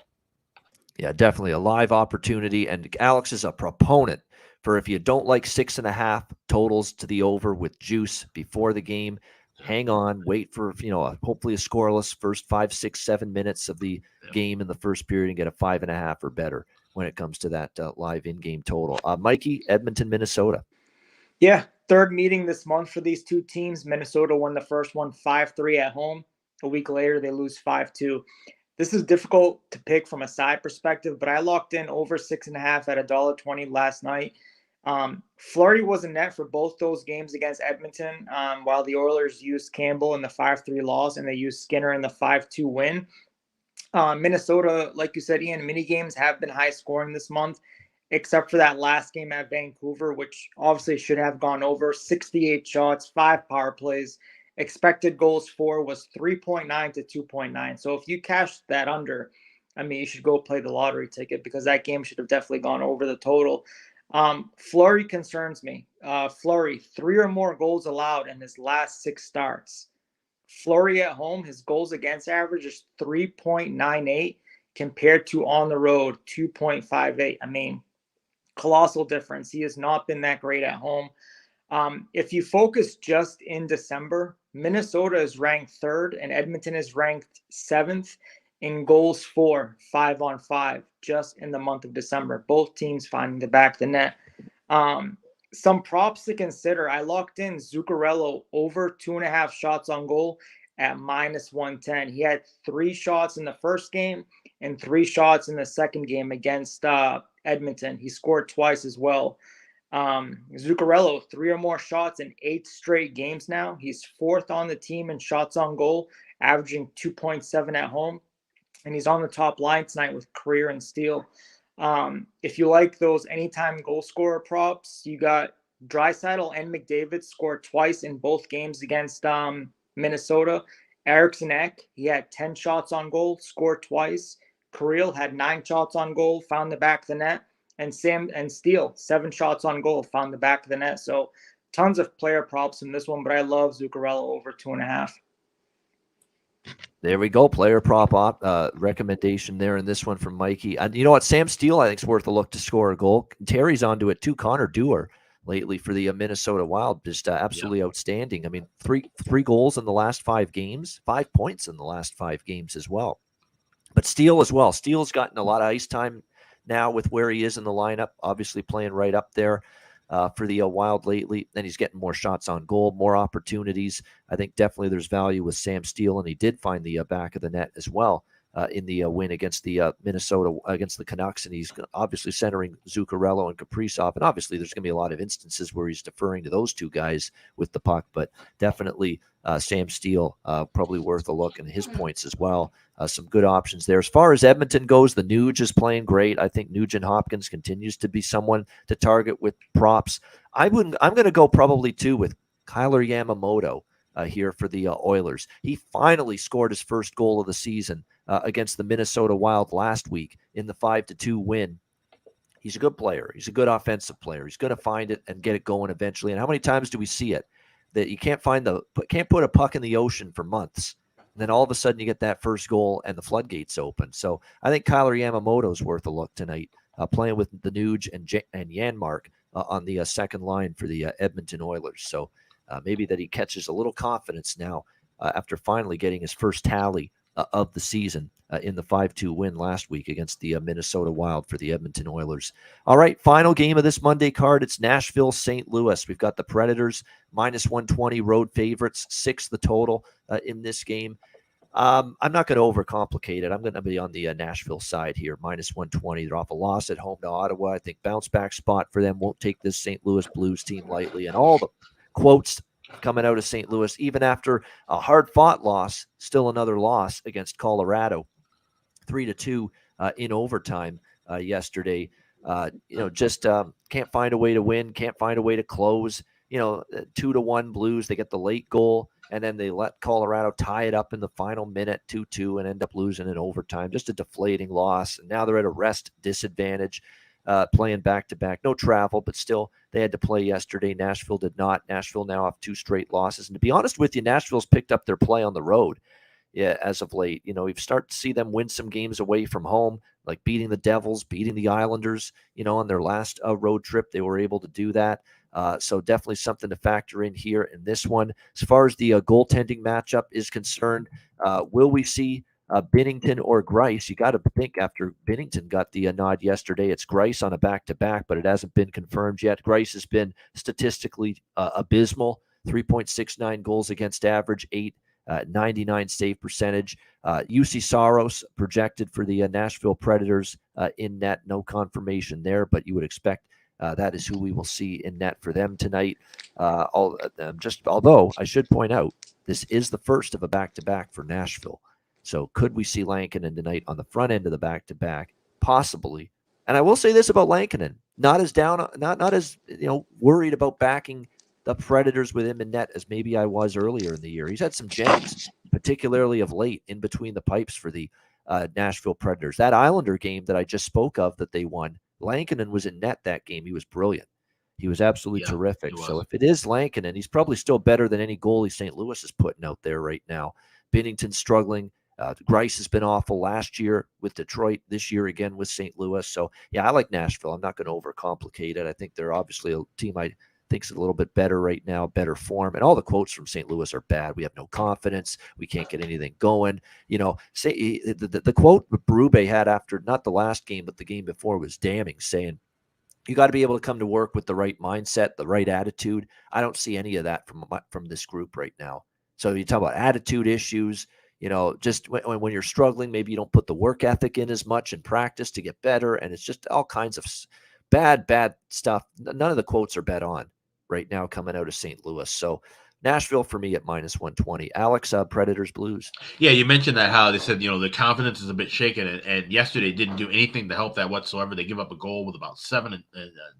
Yeah, definitely a live opportunity. And Alex is a proponent for if you don't like 6.5 totals to the over with juice before the game, hang on, wait for, hopefully a scoreless first 5, 6, 7 minutes of the game in the first period and get a 5.5 or better when it comes to that live in-game total. Mikey, Edmonton, Minnesota. Yeah, third meeting this month for these two teams. Minnesota won the first one 5-3 at home. A week later, they lose 5-2. This is difficult to pick from a side perspective, but I locked in over 6.5 at $1.20 last night. Fleury was in net for both those games against Edmonton, while the Oilers used Campbell in the 5-3 loss and they used Skinner in the 5-2 win. Minnesota, like you said, Ian, mini games have been high scoring this month, except for that last game at Vancouver, which obviously should have gone over. 68 shots, 5 power plays. Expected goals for was 3.9 to 2.9. So if you cash that under, I mean, you should go play the lottery ticket because that game should have definitely gone over the total. Fleury concerns me. Fleury, 3 or more goals allowed in his last 6 starts. Fleury at home, his goals against average is 3.98 compared to on the road 2.58. I mean, colossal difference. He has not been that great at home. If you focus just in December, Minnesota is ranked 3rd and Edmonton is ranked 7th in goals for 5-on-5 just in the month of December. Both teams finding the back of the net. Some props to consider. I locked in Zuccarello over 2.5 shots on goal at -110. He had 3 shots in the first game and 3 shots in the second game against Edmonton. He scored twice as well. Zuccarello, 3 or more shots in 8 straight games now. He's 4th on the team in shots on goal, averaging 2.7 at home. And he's on the top line tonight with career and steal. If you like those anytime goal scorer props, you got Draisaitl and McDavid scored twice in both games against Minnesota. Eriksson Ek, he had 10 shots on goal, scored twice. Kirill had 9 shots on goal, found the back of the net. And Sam and Steele, 7 shots on goal, found the back of the net. So tons of player props in this one, but I love Zuccarello over 2.5. There we go. Player prop recommendation there in this one from Mikey. You know what? Sam Steele, I think, is worth a look to score a goal. Terry's onto it too. Connor Dewar lately for the Minnesota Wild, just absolutely outstanding. I mean, three goals in the last 5 games, 5 points in the last 5 games as well. But Steele as well. Steele's gotten a lot of ice time now with where he is in the lineup, obviously playing right up there for the Wild lately. Then he's getting more shots on goal, more opportunities. I think definitely there's value with Sam Steele, and he did find the back of the net as well in the win against the Minnesota, against the Canucks, and he's obviously centering Zuccarello and Kaprizov, and obviously there's going to be a lot of instances where he's deferring to those two guys with the puck, but definitely Sam Steele probably worth a look, and his points as well. Some good options there. As far as Edmonton goes, the Nuge is playing great. I think Nugent Hopkins continues to be someone to target with props. I'm going to go probably too with Kyler Yamamoto here for the Oilers. He finally scored his first goal of the season against the Minnesota Wild last week in the 5-2 win. He's a good player. He's a good offensive player. He's going to find it and get it going eventually. And how many times do we see it that you can't put a puck in the ocean for months? And then all of a sudden you get that first goal and the floodgates open. So I think Kyler Yamamoto is worth a look tonight, playing with the Nuge and Janmark on the second line for the Edmonton Oilers. So maybe that he catches a little confidence now after finally getting his first tally of the season in the 5-2 win last week against the Minnesota Wild for the Edmonton Oilers. All right, final game of this Monday card. It's Nashville-St. Louis. We've got the Predators -120 road favorites, 6 the total in this game. I'm not going to overcomplicate it. I'm going to be on the Nashville side here, -120. They're off a loss at home to Ottawa. I think bounce back spot for them. Won't take this St. Louis Blues team lightly. And all the quotes coming out of St. Louis, even after a hard-fought loss, still another loss against Colorado, 3-2 in overtime yesterday. Just can't find a way to win, can't find a way to close. 2-1 Blues. They get the late goal, and then they let Colorado tie it up in the final minute, 2-2, and end up losing in overtime. Just a deflating loss. And now they're at a rest disadvantage, playing back-to-back. No travel, but still they had to play yesterday. Nashville did not. Nashville now off 2 straight losses. And to be honest with you, Nashville's picked up their play on the road as of late. We've started to see them win some games away from home, like beating the Devils, beating the Islanders, on their last road trip. They were able to do that. So definitely something to factor in here in this one. As far as the goaltending matchup is concerned, will we see Binnington or Greiss? You got to think after Binnington got the nod yesterday, it's Greiss on a back-to-back, but it hasn't been confirmed yet. Greiss has been statistically abysmal, 3.69 goals against average, 99 save percentage. UC Saros projected for the Nashville Predators in net. No confirmation there, but you would expect that is who we will see in net for them tonight. Although I should point out, this is the first of a back-to-back for Nashville. So could we see Lankinen tonight on the front end of the back-to-back? Possibly. And I will say this about Lankinen: not as worried about backing the Predators with him in net as maybe I was earlier in the year. He's had some gems, particularly of late, in between the pipes for the Nashville Predators. That Islander game that I just spoke of that they won, Lankinen was in net that game. He was brilliant. He was absolutely terrific. So if it is Lankinen, he's probably still better than any goalie St. Louis is putting out there right now. Binnington's struggling. Greiss has been awful last year with Detroit, this year again with St. Louis. So, yeah, I like Nashville. I'm not going to overcomplicate it. I think they're obviously a team I think's a little bit better right now, better form. And all the quotes from St. Louis are bad. We have no confidence. We can't get anything going. Say the quote Berube had after not the last game, but the game before was damning, saying, you got to be able to come to work with the right mindset, the right attitude. I don't see any of that from this group right now. So you talk about attitude issues. Just when you're struggling, maybe you don't put the work ethic in as much in practice to get better. And it's just all kinds of bad stuff. None of the quotes are bet on right now coming out of St. Louis. So Nashville for me at -120. Alex, Predators, Blues. Yeah, you mentioned that how they said, the confidence is a bit shaken, and yesterday didn't do anything to help that whatsoever. They give up a goal with about 7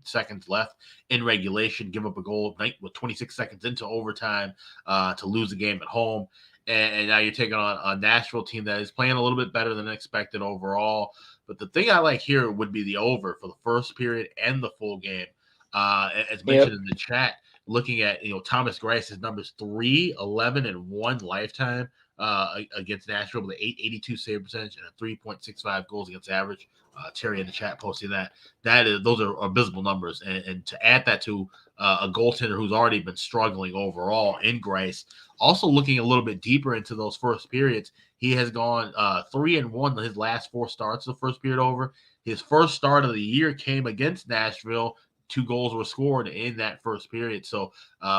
seconds left in regulation, give up a goal with 26 seconds into overtime to lose the game at home. And now you're taking on a Nashville team that is playing a little bit better than expected overall. But the thing I like here would be the over for the first period and the full game. As mentioned in the chat, looking at Thomas Greiss's numbers, 3-11 and 1 lifetime against Nashville with an .882 save percentage and a 3.65 goals against average. Terry in the chat posting that. Those are abysmal numbers, and to add that to a goaltender who's already been struggling overall in Greiss. Also looking a little bit deeper into those first periods, he has gone 3-1 in his last 4 starts. The first period over. His first start of the year came against Nashville. 2 goals were scored in that first period. So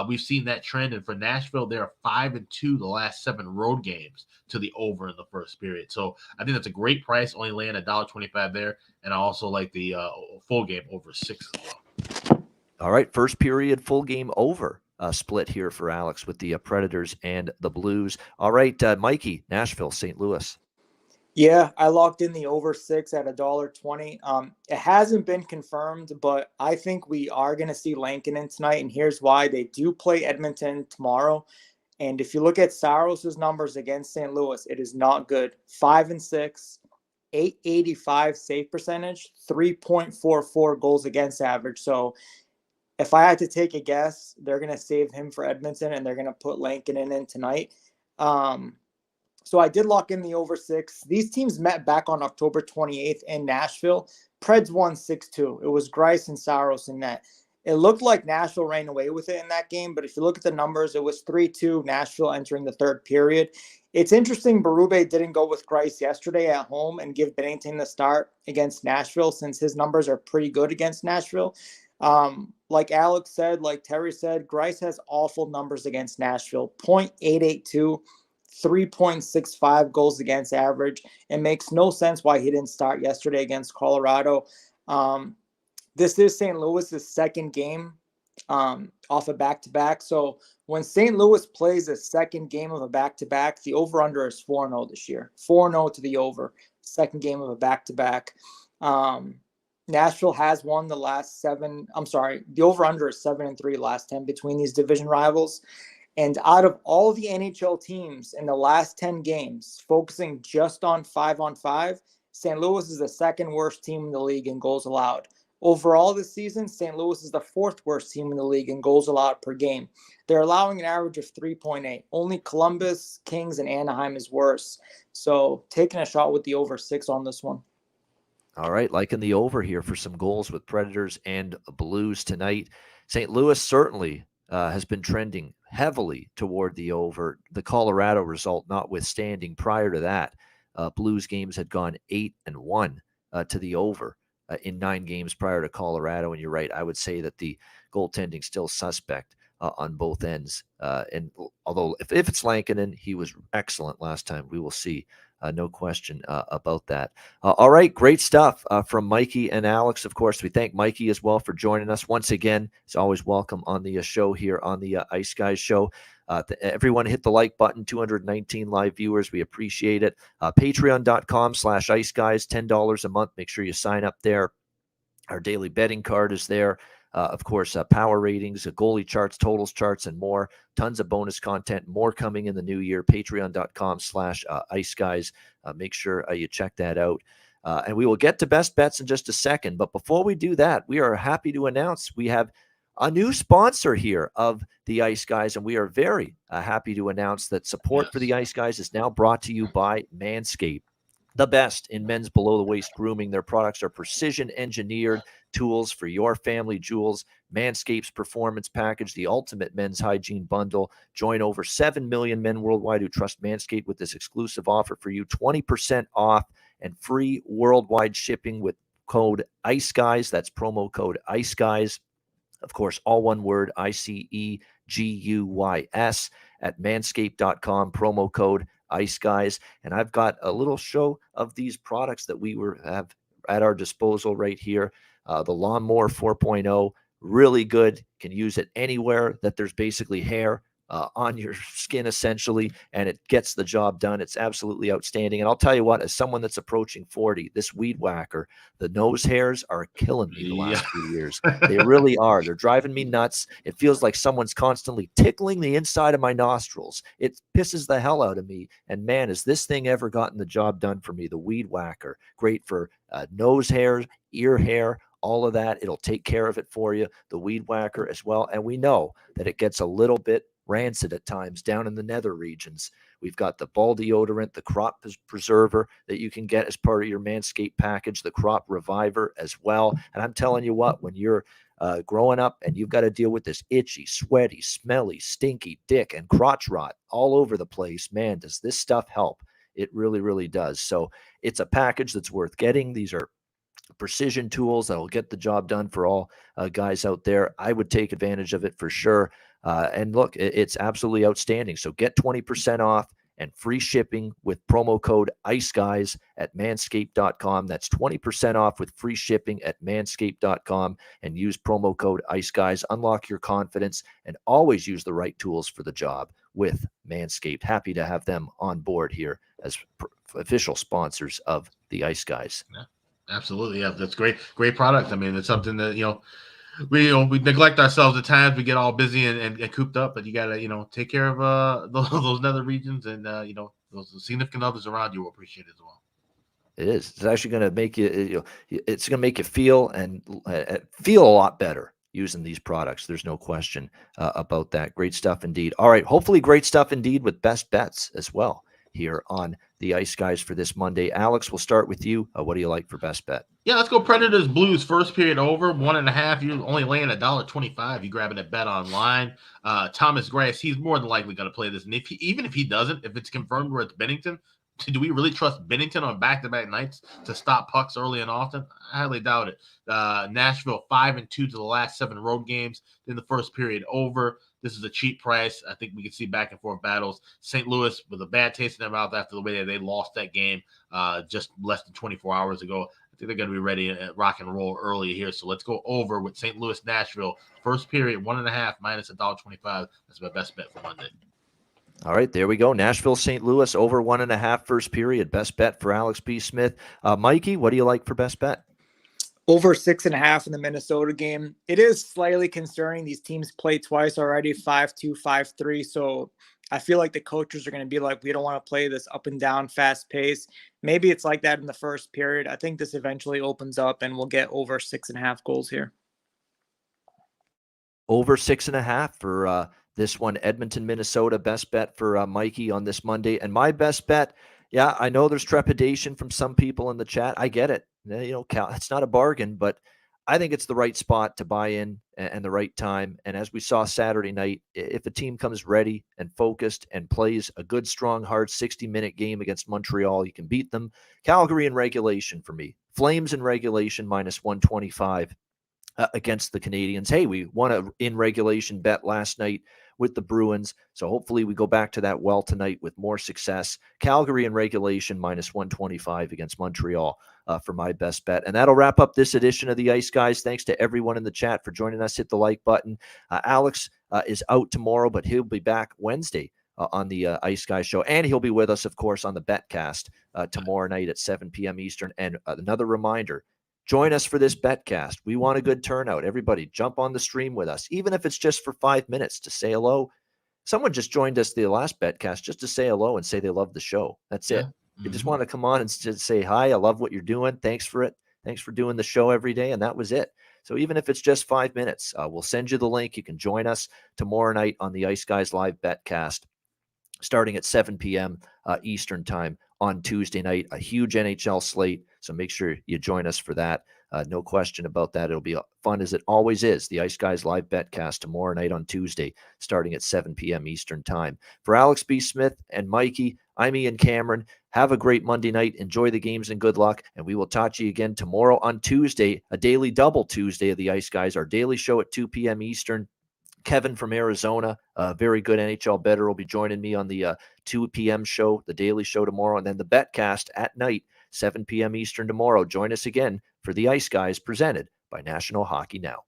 we've seen that trend. And for Nashville, they're 5-2 the last 7 road games to the over in the first period. So I think that's a great price, only laying $1.25 there. And I also like the full game over 6 as well. All right, first period, full game over split here for Alex with the Predators and the Blues. All right, Mikey, Nashville, St. Louis. Yeah, I locked in the over 6 at $1.20. It hasn't been confirmed, but I think we are going to see Lankinen tonight, and here's why. They do play Edmonton tomorrow, and if you look at Saros' numbers against St. Louis, it is not good. 5-6, .885 save percentage, 3.44 goals against average. So if I had to take a guess, they're going to save him for Edmonton, and they're going to put Lankinen in tonight. So I did lock in the over 6. These teams met back on October 28th in Nashville. Preds won 6-2. It was Greiss and Saros in net. It looked like Nashville ran away with it in that game, but if you look at the numbers, it was 3-2 Nashville entering the third period. It's interesting Berube didn't go with Greiss yesterday at home and give Binnington the start against Nashville, since his numbers are pretty good against Nashville. Like Alex said, like Terry said, Greiss has awful numbers against Nashville. .882, 3.65 goals against average. It makes no sense why he didn't start yesterday against Colorado. This is St. Louis's second game off a back-to-back. So when St. Louis plays a second game of a back-to-back, the over-under is 4-0 this year. 4-0 to the over. Second game of a back-to-back. Nashville has won the last 7. I'm sorry, the over-under is 7-3 last 10 between these division rivals. And out of all the NHL teams in the last 10 games, focusing just on 5-on-5, St. Louis is the second worst team in the league in goals allowed. Overall this season, St. Louis is the 4th worst team in the league in goals allowed per game. They're allowing an average of 3.8. Only Columbus, Kings, and Anaheim is worse. So taking a shot with the over 6 on this one. All right, liking the over here for some goals with Predators and Blues tonight. St. Louis certainly has been trending heavily toward the over. The Colorado result notwithstanding, prior to that, Blues games had gone 8-1 to the over in 9 games prior to Colorado. And you're right, I would say that the goaltending still suspect on both ends. And although if it's Lankinen, he was excellent last time. We will see. No question about that. All right, great stuff from Mikey and Alex. Of course, we thank Mikey as well for joining us once again. He's always welcome on the show here on the Ice Guys show. Everyone hit the like button, 219 live viewers. We appreciate it. Patreon.com/Ice Guys, $10 a month. Make sure you sign up there. Our daily betting card is there. Of course, power ratings, goalie charts, totals charts, and more. Tons of bonus content, more coming in the new year. Patreon.com/Ice Guys. Make sure you check that out. And we will get to best bets in just a second. But before we do that, we are happy to announce we have a new sponsor here of the Ice Guys, and we are very happy to announce that support for the Ice Guys is now brought to you by Manscaped. The best in men's below-the-waist grooming. Their products are precision-engineered tools for your family jewels. Manscaped's Performance Package, the ultimate men's hygiene bundle. Join over 7 million men worldwide who trust Manscaped with this exclusive offer for you. 20% off and free worldwide shipping with code ICEGUYS. That's promo code ICEGUYS. Of course, all one word, ICEGUYS at manscaped.com, promo code Ice Guys. And I've got a little show of these products that we have at our disposal right here. The Lawnmower 4.0, really good. Can use it anywhere that there's basically hair on your skin, essentially, and it gets the job done. It's absolutely outstanding. And I'll tell you what, as someone that's approaching 40, this weed whacker, the nose hairs are killing me the last few years. They really are. They're driving me nuts. It feels like someone's constantly tickling the inside of my nostrils. It pisses the hell out of me. And man, has this thing ever gotten the job done for me, the weed whacker. Great for nose hairs, ear hair, all of that. It'll take care of it for you, the weed whacker as well. And we know that it gets a little bit rancid at times down in the nether regions. We've got the ball deodorant, the crop preserver that you can get as part of your Manscaped package, the crop reviver as well. And I'm telling you what, when you're growing up and you've got to deal with this itchy, sweaty, smelly, stinky dick and crotch rot all over the place, man, does this stuff help. It really, really does. So it's a package that's worth getting. These are precision tools that'll get the job done for all guys out there. I would take advantage of it for sure. And look, it's absolutely outstanding. So get 20% off and free shipping with promo code ICEGUYS at manscaped.com. That's 20% off with free shipping at manscaped.com, and use promo code ICEGUYS. Unlock your confidence and always use the right tools for the job with Manscaped. Happy to have them on board here as official sponsors of the Ice Guys. Yeah, absolutely. Yeah, that's great. Great product. I mean, it's something that, we neglect ourselves at times. We get all busy and cooped up, but you got to, take care of those nether regions, and, those significant others around you will appreciate it as well. It is. It's actually going to make you, it's going to make you feel a lot better using these products. There's no question about that. Great stuff indeed. All right. Hopefully great stuff indeed with best bets as well here on the Ice Guys for this Monday. Alex, we'll start with you. What do you like for best bet? Yeah, let's go Predators Blues first period over 1.5. You're only laying $1.25. You grabbing a bet online. Thomas Grass, he's more than likely going to play this. And even if he doesn't, if it's confirmed where it's Bennington, do we really trust Bennington on back-to-back nights to stop pucks early and often? I highly doubt it. Nashville 5-2 to the last 7 road games in the first period over. This is a cheap price. I think we can see back and forth battles. St. Louis with a bad taste in their mouth after the way that they lost that game just less than 24 hours ago. I think they're going to be ready to rock and roll early here. So let's go over with St. Louis, Nashville. First period, 1.5 minus $1.25. That's my best bet for Monday. All right, there we go. Nashville, St. Louis, over 1.5 first period. Best bet for Alex B. Smith. Mikey, what do you like for best bet? Over 6.5 in the Minnesota game. It is slightly concerning. These teams played twice already, 5-2, 5-3. So I feel like the coaches are going to be like, we don't want to play this up and down fast pace. Maybe it's like that in the first period. I think this eventually opens up and we'll get over 6.5 goals here. Over 6.5 for this one. Edmonton, Minnesota. Best bet for Mikey on this Monday. And my best bet, yeah, I know there's trepidation from some people in the chat. I get it. It's not a bargain, but I think it's the right spot to buy in and the right time. And as we saw Saturday night, if a team comes ready and focused and plays a good, strong, hard 60-minute game against Montreal, you can beat them. Calgary in regulation for me. Flames in regulation -125 against the Canadians. Hey, we won a in regulation bet last night with the Bruins. So hopefully we go back to that well tonight with more success. Calgary in regulation -125 against Montreal for my best bet. And that'll wrap up this edition of the Ice Guys. Thanks to everyone in the chat for joining us. Hit the like button. Alex is out tomorrow, but he'll be back Wednesday on the Ice Guys show. And he'll be with us, of course, on the Betcast tomorrow night at 7 p.m. Eastern. And another reminder, join us for this Betcast. We want a good turnout. Everybody jump on the stream with us, even if it's just for 5 minutes to say hello. Someone just joined us the last Betcast just to say hello and say they love the show. That's it. They just want to come on and just say, hi, I love what you're doing. Thanks for it. Thanks for doing the show every day. And that was it. So even if it's just 5 minutes, we'll send you the link. You can join us tomorrow night on the Ice Guys Live Betcast starting at 7 p.m. Eastern time on Tuesday night. A huge NHL slate. So make sure you join us for that. No question about that. It'll be fun as it always is. The Ice Guys Live Betcast tomorrow night on Tuesday, starting at 7 p.m. Eastern time. For Alex B. Smith and Mikey, I'm Ian Cameron. Have a great Monday night. Enjoy the games and good luck. And we will talk to you again tomorrow on Tuesday, a daily double Tuesday of the Ice Guys, our daily show at 2 p.m. Eastern. Kevin from Arizona, a very good NHL bettor, will be joining me on the 2 p.m. show, the daily show tomorrow, and then the Betcast at night, 7 p.m. Eastern tomorrow. Join us again for the Ice Guys presented by National Hockey Now.